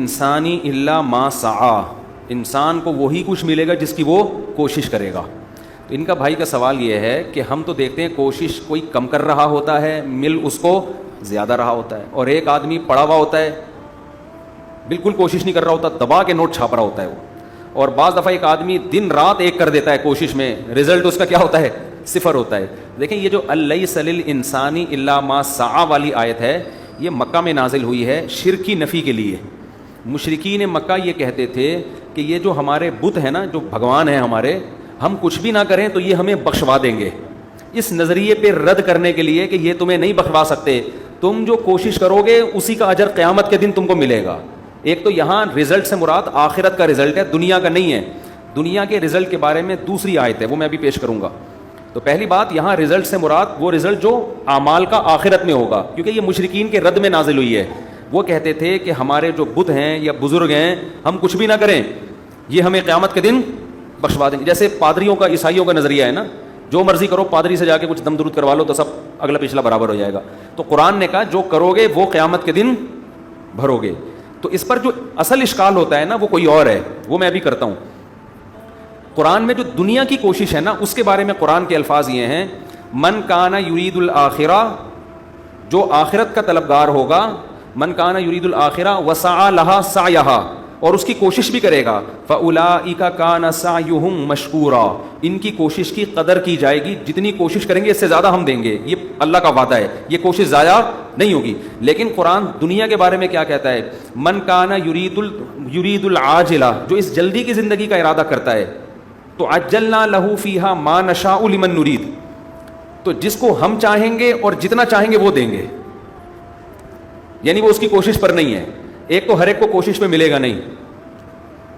انسانی الا ما سعی، انسان کو وہی کچھ ملے گا جس کی وہ کوشش کرے گا. تو ان کا بھائی کا سوال یہ ہے کہ ہم تو دیکھتے ہیں کوشش کوئی کم کر رہا ہوتا ہے، مل اس کو زیادہ رہا ہوتا ہے، اور ایک آدمی پڑا ہوا ہوتا ہے بالکل کوشش نہیں کر رہا ہوتا، دبا کے نوٹ چھاپ رہا ہوتا ہے وہ. اور بعض دفعہ ایک آدمی دن رات ایک کر دیتا ہے کوشش میں، رزلٹ اس کا کیا ہوتا ہے؟ صفر ہوتا ہے. دیکھیں یہ جو الیس للانسان الا ما سعی والی آیت ہے، یہ مکہ میں نازل ہوئی ہے شرک کی نفی کے لیے. مشرکین مکہ یہ کہتے تھے کہ یہ جو ہمارے بت ہیں نا، جو بھگوان ہیں ہمارے، ہم کچھ بھی نہ کریں تو یہ ہمیں بخشوا دیں گے. اس نظریے پہ رد کرنے کے لیے کہ یہ تمہیں نہیں بخشوا سکتے، تم جو کوشش کرو گے اسی کا اجر قیامت کے دن تم کو ملے گا. ایک تو یہاں رزلٹ سے مراد آخرت کا رزلٹ ہے، دنیا کا نہیں ہے. دنیا کے رزلٹ کے بارے میں دوسری آیت ہے، وہ میں ابھی پیش کروں گا. تو پہلی بات، یہاں رزلٹ سے مراد وہ رزلٹ جو اعمال کا آخرت میں ہوگا، کیونکہ یہ مشرکین کے رد میں نازل ہوئی ہے. وہ کہتے تھے کہ ہمارے جو بت ہیں یا بزرگ ہیں، ہم کچھ بھی نہ کریں یہ ہمیں قیامت کے دن بخشوا دیں گے. جیسے پادریوں کا، عیسائیوں کا نظریہ ہے نا، جو مرضی کرو، پادری سے جا کے کچھ دم درود کروا لو تو سب اگلا پچھلا برابر ہو جائے گا. تو قرآن نے کہا جو کرو گے وہ قیامت کے دن بھرو گے. تو اس پر جو اصل اشکال ہوتا ہے نا وہ کوئی اور ہے، وہ میں ابھی کرتا ہوں. قرآن میں جو دنیا کی کوشش ہے نا، اس کے بارے میں قرآن کے الفاظ یہ ہیں: من کان یرید الآخرہ، جو آخرت کا طلبگار ہوگا، من کان یرید الآخرہ وسعی لہا سعیہا، اور اس کی کوشش بھی کرے گا، فاولئک کان سعیہم مشکورا، ان کی کوشش کی قدر کی جائے گی، جتنی کوشش کریں گے اس سے زیادہ ہم دیں گے. یہ اللہ کا وعدہ ہے، یہ کوشش ضائع نہیں ہوگی. لیکن قرآن دنیا کے بارے میں کیا کہتا ہے؟ من کان یرید العاجلہ، جو اس جلدی کی زندگی کا ارادہ کرتا ہے، تو عجلنا لہ فیہا ما نشاء لمن نرید، تو جس کو ہم چاہیں گے اور جتنا چاہیں گے وہ دیں گے. یعنی وہ اس کی کوشش پر نہیں ہے. ایک تو ہر ایک کو کوشش میں ملے گا نہیں،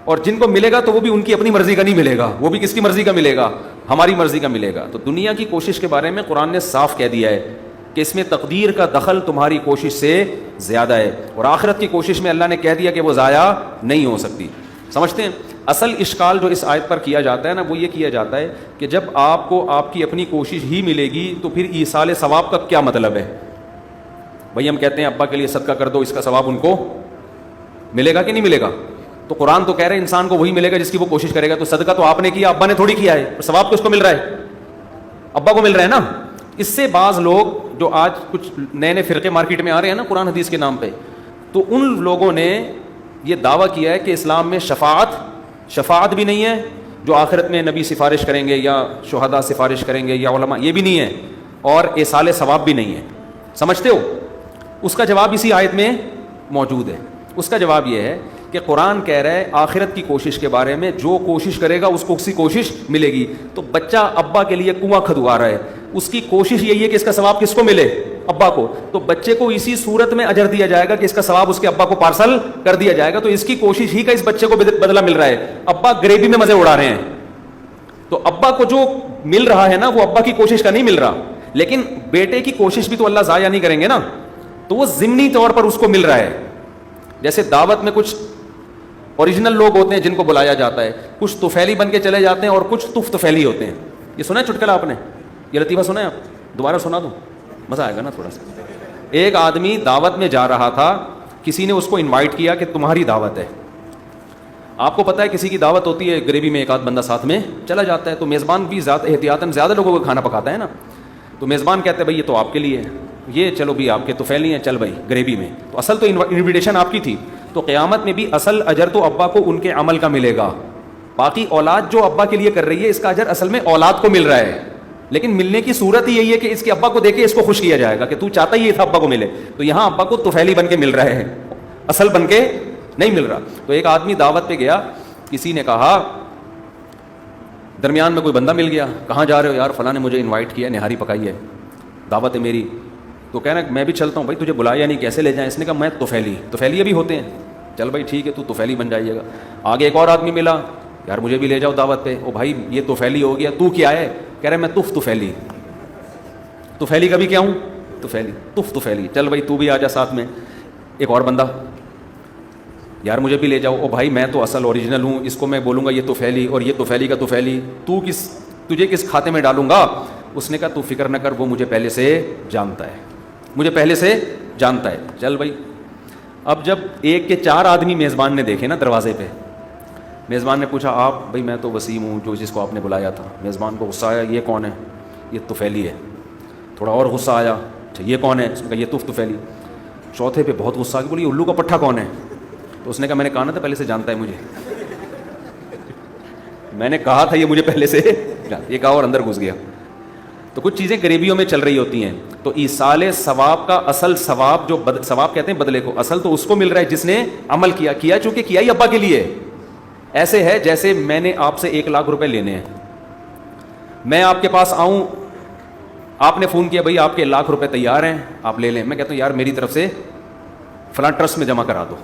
اور جن کو ملے گا تو وہ بھی ان کی اپنی مرضی کا نہیں ملے گا، وہ بھی کس کی مرضی کا ملے گا؟ ہماری مرضی کا ملے گا. تو دنیا کی کوشش کے بارے میں قرآن نے صاف کہہ دیا ہے کہ اس میں تقدیر کا دخل تمہاری کوشش سے زیادہ ہے، اور آخرت کی کوشش میں اللہ نے کہہ دیا کہ وہ ضائع نہیں ہو سکتی. سمجھتے ہیں؟ اصل اشکال جو اس آیت پر کیا جاتا ہے نا، وہ یہ کیا جاتا ہے کہ جب آپ کو آپ کی اپنی کوشش ہی ملے گی تو پھر ایصال ثواب کا کیا مطلب ہے؟ بھائی ہم کہتے ہیں ابا کے لیے صدقہ کر دو، اس کا ثواب ان کو ملے گا کہ نہیں ملے گا؟ تو قرآن تو کہہ رہے ہیں انسان کو وہی ملے گا جس کی وہ کوشش کرے گا. تو صدقہ تو آپ نے کیا، ابا نے تھوڑی کیا ہے، ثواب تو اس کو مل رہا ہے، ابا کو مل رہا ہے نا. اس سے بعض لوگ جو آج کچھ نئے نئے فرقے مارکیٹ میں آ رہے ہیں نا قرآن حدیث کے نام پہ، تو ان لوگوں نے یہ دعویٰ کیا ہے کہ اسلام میں شفاعت بھی نہیں ہے، جو آخرت میں نبی سفارش کریں گے یا شہداء سفارش کریں گے یا علماء، یہ بھی نہیں ہے، اور ایصال ثواب بھی نہیں ہے. سمجھتے ہو؟ اس کا جواب اسی آیت میں موجود ہے. اس کا جواب یہ ہے کہ قرآن کہہ رہا ہے آخرت کی کوشش کے بارے میں، جو کوشش کرے گا اس کو اسی کوشش ملے گی. تو بچہ ابا کے لیے کنواں کھدوا رہا ہے، اس کی کوشش یہی ہے کہ اس کا ثواب کس کو ملے؟ ابا کو. تو بچے کو اسی صورت میں اجر دیا جائے گا کہ اس کا ثواب اس کے ابا کو پارسل کر دیا جائے گا. تو اس کی کوشش ہی کا اس بچے کو بدلہ مل رہا ہے. ابا گریبی میں مزے اڑا رہے ہیں، تو ابا کو جو مل رہا ہے نا وہ ابا کی کوشش کا نہیں مل رہا. لیکن بیٹے کی کوشش بھی تو اللہ ضائع نہیں کریں گے نا، تو وہ ضمنی طور پر اس کو مل رہا ہے. جیسے دعوت میں کچھ اوریجنل لوگ ہوتے ہیں جن کو بلایا جاتا ہے، کچھ طفیلی بن کے چلے جاتے ہیں اور کچھ طفیلی ہوتے ہیں. یہ سنا ہے چٹکلا آپ نے؟ یہ لطیفہ سنا ہے آپ؟ دوبارہ سنا دوں، مزہ آئے گا نا تھوڑا سا. ایک آدمی دعوت میں جا رہا تھا، کسی نے اس کو انوائٹ کیا کہ تمہاری دعوت ہے. آپ کو پتہ ہے کسی کی دعوت ہوتی ہے، گریوی میں ایک آدھ بندہ ساتھ میں چلا جاتا ہے، تو میزبان بھی زیادہ احتیاطاً زیادہ لوگوں کو کھانا پکاتا ہے نا. تو میزبان کہتے ہیں بھائی یہ تو آپ کے لیے ہے، یہ چلو بھی آپ کے طفیلی ہیں، چل بھائی گریوی میں. تو اصل تو انویٹیشن آپ کی تھی. تو قیامت میں بھی اصل اجر تو ابا کو ان کے عمل کا ملے گا. باقی اولاد جو ابا کے لیے کر رہی ہے اس کا اجر اصل میں اولاد کو مل رہا ہے، لیکن ملنے کی صورت ہی یہی ہے کہ اس کے ابا کو دیکھ کے اس کو خوش کیا جائے گا کہ تو چاہتا ہی تھا ابا کو ملے. تو یہاں ابا کو طفیلی بن کے مل رہا ہے، اصل بن کے نہیں مل رہا. تو ایک آدمی دعوت پہ گیا، کسی نے کہا، درمیان میں کوئی بندہ مل گیا، کہاں جا رہے ہو؟ یار فلاں نے مجھے انوائٹ کیا، نہاری پکائی ہے، دعوت ہے میری. تو کہنا میں بھی چلتا ہوں. بھائی تجھے بلایا نہیں، کیسے لے جائیں؟ اس نے کہا میں طفیلی بھی ہوتے ہیں. چل بھائی ٹھیک ہے، تو طفیلی بن جائیے گا. آگے ایک اور آدمی ملا، یار مجھے بھی لے جاؤ دعوت پہ. او بھائی یہ طفیلی ہو گیا، تو کیا ہے؟ کہہ رہے میں طفیلی کا بھی کیا ہوں؟ طفیلی. چل بھائی تو بھی آ جا ساتھ میں. ایک اور بندہ، یار مجھے بھی لے جاؤ. او بھائی میں تو اصل اوریجنل ہوں، اس کو میں بولوں گا یہ طفیلی اور یہ طفیلی کا طفیلی، تجھے کس کھاتے میں ڈالوں گا؟ اس نے کہا تو فکر نہ کر، وہ مجھے پہلے سے جانتا ہے. چل بھائی اب جب 1 کے 4 آدمی میزبان نے دیکھے نا دروازے پہ، میزبان نے پوچھا آپ بھائی میں تو وسیم ہوں جو جس کو آپ نے بلایا تھا. میزبان کو غصہ آیا، یہ کون ہے؟ یہ طفیلی ہے. تھوڑا اور غصہ آیا، اچھا یہ کون ہے؟ اس نے کہا یہ طفیلی. چوتھے پہ بہت غصہ آ گیا، بولی یہ الو کا پٹھا کون ہے؟ تو اس نے کہا میں نے کہا نا تھا پہلے سے جانتا ہے مجھے، میں نے کہا تھا یہ مجھے پہلے سے یہ کہا اور اندر گھس گیا. تو کچھ چیزیں غریبیوں میں چل رہی ہوتی ہیں. تو ایصال ثواب کا اصل ثواب جو ثواب کہتے ہیں بدلے کو، اصل تو اس کو مل رہا ہے جس نے عمل کیا چونکہ کیا ہی ابا کے لیے. ایسے ہے جیسے میں نے آپ سے 1 لاکھ روپے لینے ہیں، میں آپ کے پاس آؤں، آپ نے فون کیا بھائی آپ کے 1 لاکھ روپے تیار ہیں آپ لے لیں. میں کہتا ہوں یار میری طرف سے فلاں ٹرسٹ میں جمع کرا دو.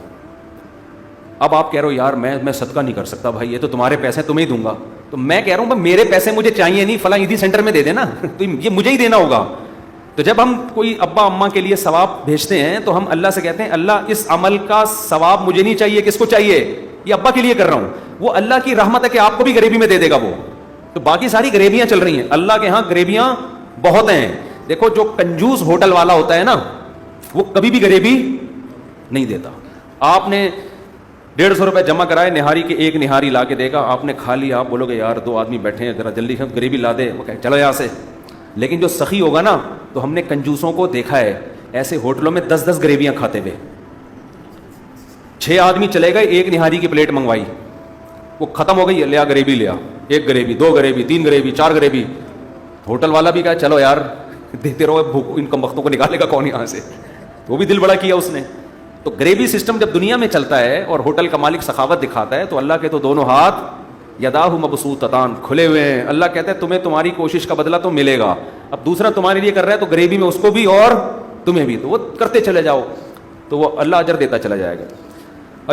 اب آپ کہہ رہے ہو یار میں صدقہ نہیں کر سکتا بھائی، یہ تو تمہارے پیسے تمہیں ہی دوں گا. تو میں کہہ رہا ہوں بھائی میرے پیسے مجھے چاہیے نہیں، فلاں عیدی سینٹر میں دے دینا تو یہ مجھے ہی دینا ہوگا. تو جب ہم کوئی ابا اماں کے لیے ثواب بھیجتے ہیں تو ہم اللہ سے کہتے ہیں اللہ اس عمل کا ثواب مجھے نہیں چاہیے، کس کو چاہیے؟ یہ ابا کے لیے کر رہا ہوں. وہ اللہ کی رحمت ہے کہ آپ کو بھی غریبی میں دے دے گا وہ. تو باقی ساری غریبیاں چل رہی ہیں، اللہ کے ہاں غریبیاں بہت ہیں. دیکھو جو کنجوس ہوٹل والا ہوتا ہے نا وہ کبھی بھی غریبی نہیں دیتا. آپ نے 150 روپے جمع کرائے نہاری کے، 1 نہاری لا کے دے گا، آپ نے کھا لی، آپ بولو گے یار 2 آدمی بیٹھے ہیں ذرا جلدی غریبی لا دے، وہ کہے چلو یہاں سے. لیکن جو سخی ہوگا نا، تو ہم نے کنجوسوں کو دیکھا ہے ایسے ہوٹلوں میں 10-10 غریبیاں کھاتے ہوئے. 6 آدمی چلے گئے، 1 نہاری کی پلیٹ منگوائی، وہ ختم ہو گئی، لیا غریبی لیا، 1 غریبی 2 غریبی 3 غریبی 4 غریبی. ہوٹل والا بھی کہا چلو یار دیتے رہو، ان کم وقتوں کو نکالے گا کون یہاں سے. وہ بھی دل بڑا کیا اس نے. تو غریبی سسٹم جب دنیا میں چلتا ہے اور ہوٹل کا مالک سخاوت دکھاتا ہے تو اللہ کے تو دونوں ہاتھ یداہ مبسوطتان کھلے ہوئے ہیں. اللہ کہتا ہے تمہیں تمہاری کوشش کا بدلہ تو ملے گا. اب دوسرا تمہارے لیے کر رہا ہے تو غریبی میں اس کو بھی اور تمہیں بھی، تو وہ کرتے چلے جاؤ تو وہ اللہ اجر دیتا چلا جائے گا.